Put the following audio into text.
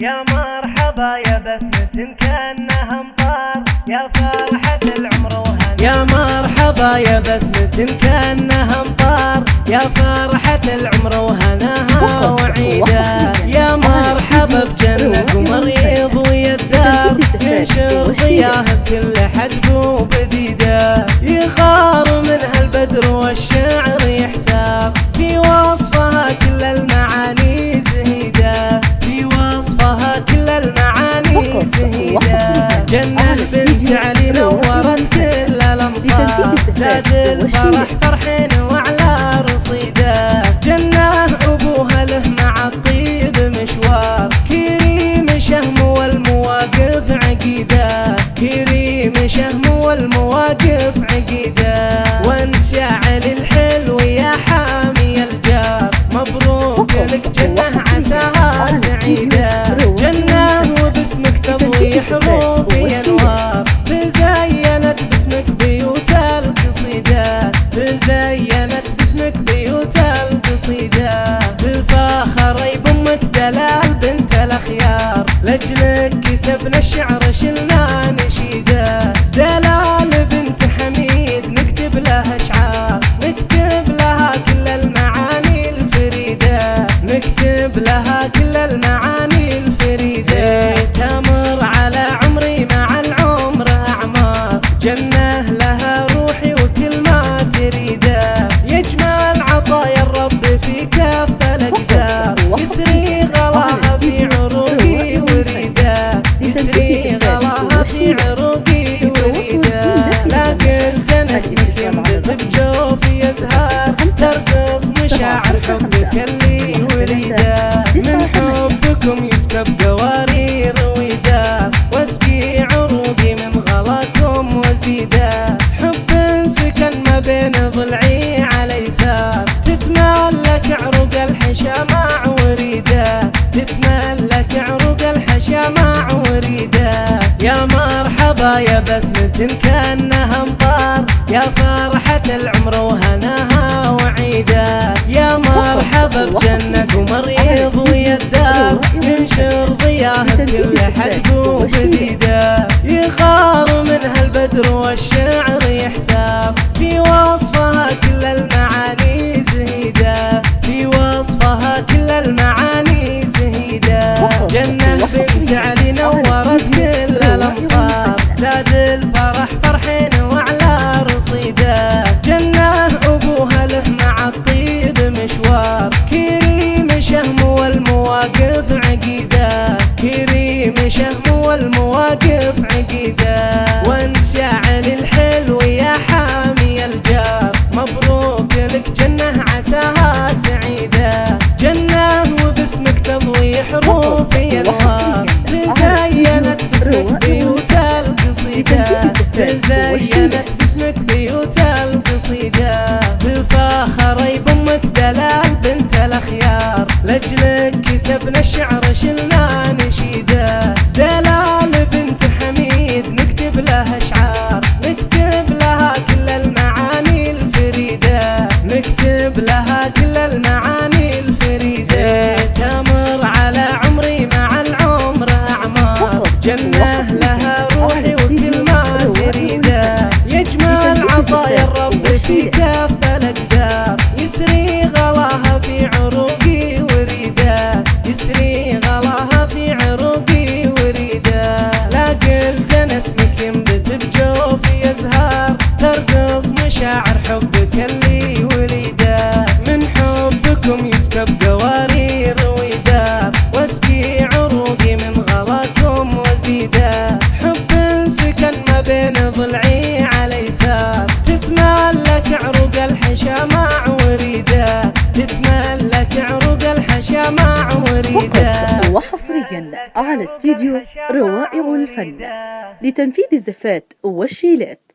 يا مرحبا يا بسمة كأنها امطار، يا فرحة العمر وهنا. يا مرحبا يا بسمة كأنها امطار، يا فرحة العمر وهناها وعيدها. يا مرحبا بجنة قمر يضوي الدار، ينشر ضياه بكل حدب وبديده. يغار منها البدر والشعر يحتار، في وصفها كل المعاني زهيده، في وصفها كل المعاني زهيده. جنة بنت علي نورت كل الامصار، زاد الفرح فرحين وعلى رصيده. جنة ابوها له مع الطيب مشوار، كريم شهم والمواقف عقيده، كريم شهم والمواقف عقيده. وانت يا علي الحلو يا حامي الجار، مبروك لك جنة عساها سعيده. جنة وباسمك تضوي حروفي انوار، تزينت باسمك بيوت القصيده، تزينت باسمك بيوت القصيده. تفاخري بامك دلال بنت الاخيار، لاجلك كتبنا الشعر شلنا نشيده. دلال بنت حميد نكتب لها اشعار، نكتب لها كل المعاني الفريده، نكتب لها كل المعاني الفريده. تمر على عمري مع العمر اعمار، جنة لها روحي وكل ما تريده. يجمل عطايا الرب في كافة الاقدار، يسري غلاها في عروقي وريده، يسري غلاها في عروقي وريده. لا قلت انا اسمك ينبت بجوفي ازهار، ترقص مشاعر حبك اللي وليده. من حبكم يسكب قوارير ويدار، واسقي عروقي من غلاكم وزيده. حب سكن ما بين ضلعي على يسار، تتملك عروق الحشا مع وريده، تتملك عروق الحشا مع وريده. يا مرحبا يا بسمة كأنها امطار، يا فرحة العمر وهناها وعيده. يا مرحبا بجنة قمر يضوي الدار، ينشر ضياه بكل حدب وبديده. يغار منها البدر والشعر يحتار، في وصفها كل المعاني زهيده، في وصفها كل المعاني زهيده. جنة بنت علي نورت كل الامصار، زاد الفرح فرحين وعلى رصيده. جنة ابوها له مع الطيب مشوار، كريم شهم والمواقف عقيده، كريم شهم والمواقف عقيده. وانت يا علي الحلو يا حامي الجار، مبروك لك جنة عساها سعيده. جنة وباسمك تضوي حروفي انوار، تزينت باسمك بيوت القصيده، تزينت باسمك بيوت القصيده. تفاخري بامك دلال بنت الاخيار، لاجلك كتبنا الشعر شلنا نشيده. دلال بنت حميد نكتب لها اشعار، نكتب لها كل المعاني الفريده، نكتب لها كل المعاني الفريده. تمر على عمري مع العمر اعمار، جنة لها روحي وكل ما تريده. يجمل عطايا الرب في كافة الاقدار، يسري غلاها في عروقي وريده، يسري غلاها في عروقي وريده. لا قلت انا اسمك ينبت بجوفي ازهار، ترقص مشاعر حبك اللي وليده. من حبكم يسكب قوارير ويدار، واسقي عروقي من غلاكم وزيده. حب سكن ما بين ضلعي على يسار، تتملك عروق الحشا مع وريده، تتملك عروق الحشا مع وريده. فقط وحصريا على استديو روائع الفن لتنفيذ الزفات والشيلات.